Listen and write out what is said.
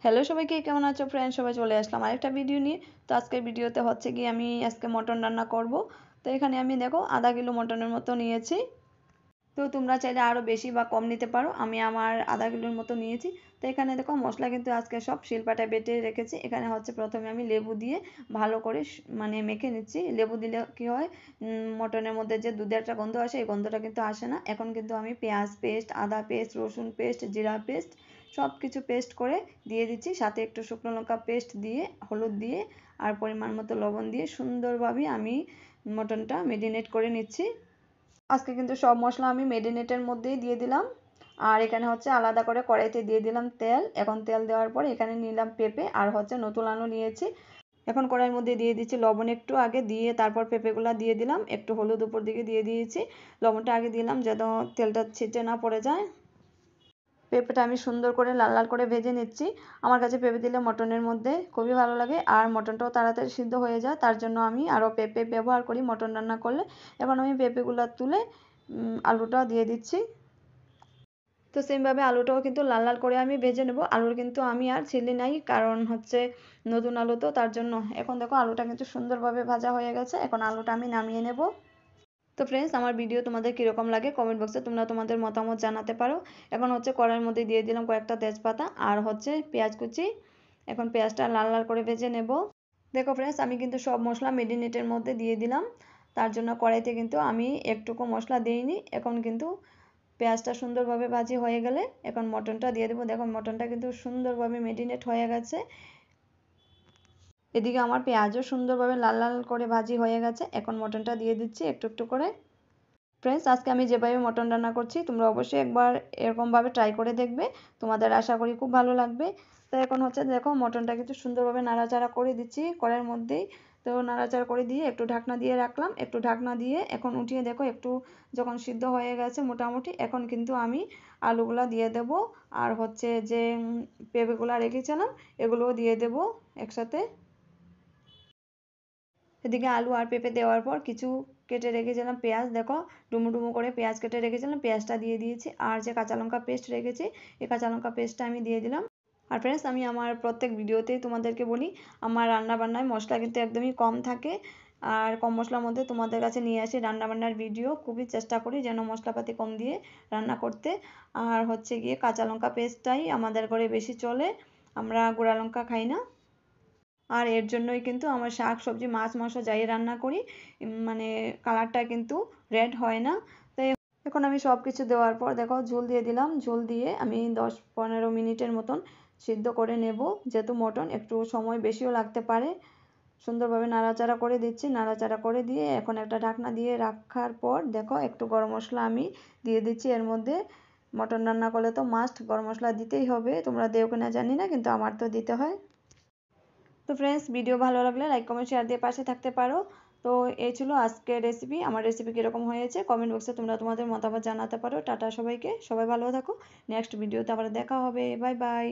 Hello সবাইকে, কেমন আছো ফ্রেন্ড? সবাই চলে আসলাম আরেকটা ভিডিও নিয়ে। তো আজকের ভিডিওতে হচ্ছে কি আমি আজকে মটন রান্না করব। তো এখানে আমি দেখো আধা কিলো মটনের মতো নিয়েছি। তো তোমরা চাইলে আরও বেশি বা কম নিতে পারো, আমি আমার আধা কিলোর মতো নিয়েছি। তো এখানে দেখো মশলা কিন্তু আজকে সব শিলপাটায় বেটে রেখেছি। এখানে হচ্ছে প্রথমে আমি লেবু দিয়ে ভালো করে মানে মেখে নিচ্ছি। লেবু দিলে কি হয়, মটনের মধ্যে যে দুধের একটা গন্ধ আসে, এই গন্ধটা কিন্তু আসে না। এখন কিন্তু আমি পেঁয়াজ পেস্ট, আদা পেস্ট, রসুন পেস্ট, জিরা পেস্ট সব কিছু পেস্ট করে দিয়ে দিচ্ছি। সাথে একটু শুকনো লঙ্কা পেস্ট দিয়ে, হলুদ দিয়ে আর পরিমাণ মতো লবণ দিয়ে সুন্দরভাবে আমি মটনটা মেরিনেট করে নিচ্ছি। আজকে কিন্তু সব মশলা আমি মেরিনেটের মধ্যেই দিয়ে দিলাম। আর এখানে হচ্ছে আলাদা করে কড়াইতে দিয়ে দিলাম তেল। এখন তেল দেওয়ার পর এখানে নিলাম পেঁপে আর হচ্ছে নতুন আলু নিয়েছি। এখন কড়াইয়ের মধ্যে দিয়ে দিচ্ছি লবণ একটু আগে দিয়ে, তারপর পেঁপেগুলো দিয়ে দিলাম, একটু হলুদ উপর দিকে দিয়ে দিয়েছি। লবণটা আগে দিলাম যেন তেলটা ছিটে না পড়ে যায়। পেঁপেটা আমি সুন্দর করে লাল লাল করে ভেজে নিচ্ছি। আমার কাছে পেঁপে দিলে মটনের মধ্যে খুবই ভালো লাগে আর মটনটাও তাড়াতাড়ি সিদ্ধ হয়ে যায়, তার জন্য আমি আরও পেঁপে ব্যবহার করি মটন রান্না করলে। এখন আমি পেঁপেগুলো তুলে আলুটা দিয়ে দিচ্ছি। তো সেমভাবে আলুটাও কিন্তু লাল লাল করে আমি ভেজে নেব। আলুর কিন্তু আমি আর ছিলে নাই, কারণ হচ্ছে নতুন আলু তো, তার জন্য। এখন দেখো আলুটা কিন্তু সুন্দরভাবে ভাজা হয়ে গেছে। এখন আলুটা আমি নামিয়ে নেব। তো ফ্রেন্ডস, আমার ভিডিও তোমাদের কীরকম লাগে কমেন্ট বক্সে তোমরা তোমাদের মতামত জানাতে পারো। এখন হচ্ছে কড়াইয়ের মধ্যে দিয়ে দিলাম কয়েকটা তেজপাতা আর হচ্ছে পেঁয়াজ কুচি। এখন পেঁয়াজটা লাল লাল করে ভেজে নেব। দেখো ফ্রেন্ডস, আমি কিন্তু সব মশলা মেরিনেটের মধ্যে দিয়ে দিলাম, তার জন্য কড়াইতে কিন্তু আমি একটুকু মশলা দিইনি। এখন কিন্তু পেঁয়াজটা সুন্দরভাবে ভাজি হয়ে গেলে এখন মটনটা দিয়ে দেবো। দেখো মটনটা কিন্তু সুন্দরভাবে মেরিনেট হয়ে গেছে। এদিকে আমার পেঁয়াজও সুন্দরভাবে লাল লাল করে ভাজি হয়ে গেছে। এখন মটনটা দিয়ে দিচ্ছি একটু একটু করে। ফ্রেন্ডস, আজকে আমি যেভাবে মটন রান্না করছি তোমরা অবশ্যই একবার এরকমভাবে ট্রাই করে দেখবে, তোমাদের আশা করি খুব ভালো লাগবে। তো এখন হচ্ছে দেখো মটনটা কিন্তু সুন্দরভাবে নাড়াচাড়া করে দিচ্ছি কড়াইয়ের মধ্যেই। তো নাড়াচাড়া করে দিয়ে একটু ঢাকনা দিয়ে রাখলাম, একটু ঢাকনা দিয়ে এখন উঠিয়ে দেখো একটু যখন সিদ্ধ হয়ে গেছে মোটামুটি, এখন কিন্তু আমি আলুগুলা দিয়ে দেব আর হচ্ছে যে পেঁপেগুলা রেখেছিলাম এগুলোও দিয়ে দেব একসাথে। এদিকে আলু আর পেঁপে দেওয়ার পর কিছু কেটে রেখেছিলাম পেঁয়াজ, দেখো ডুমো ডুমো করে পেঁয়াজ কেটে রেখেছিলাম, পেঁয়াজটা দিয়ে দিয়েছি। আর যে কাঁচা লঙ্কা পেস্ট রেখেছি এই কাঁচা লঙ্কা পেস্টটা আমি দিয়ে দিলাম। আর ফ্রেন্ডস, আমি আমার প্রত্যেক ভিডিওতেই তোমাদেরকে বলি আমার রান্নাবান্নায় মশলা কিন্তু একদমই কম থাকে। আর কম মশলার মধ্যে তোমাদের কাছে নিয়ে আসি রান্নাবান্নার ভিডিও, খুবই চেষ্টা করি যেন মশলাপাতি কম দিয়ে রান্না করতে। আর হচ্ছে গিয়ে কাঁচা লঙ্কা পেস্টটাই আমাদের ঘরে বেশি চলে, আমরা গুঁড়া লঙ্কা খাই না। আর এর জন্যই কিন্তু আমার শাক সবজি মাছ মাংস যাই রান্না করি মানে কালারটা কিন্তু রেড হয় না। তাই এখন আমি সব কিছু দেওয়ার পর দেখো ঝোল দিয়ে দিলাম। ঝোল দিয়ে আমি 10-15 মিনিটের মতন সিদ্ধ করে নেব, যেহেতু মটন একটু সময় বেশিও লাগতে পারে। সুন্দরভাবে নাড়াচাড়া করে দিচ্ছি, নাড়াচাড়া করে দিয়ে এখন একটা ঢাকনা দিয়ে রাখার পর দেখো একটু গরম মশলা আমি দিয়ে দিচ্ছি এর মধ্যে। মটন রান্না করলে তো মাস্ট গরম মশলা দিতেই হবে, তোমরা দেও কিনা জানি না, কিন্তু আমার তো দিতে হয়। তো ফ্রেন্ডস, ভিডিও ভালো লাগলে লাইক কমেন্ট শেয়ার দিয়ে পাশে থাকতে পারো। তো এই ছিল আজকের রেসিপি। আমার রেসিপি কীরকম হয়েছে কমেন্ট বক্সে তোমরা তোমাদের মতামত জানাতে পারো। টাটা সবাইকে, সবাই ভালো থাকো। নেক্সট ভিডিওতে আবার দেখা হবে। Bye bye.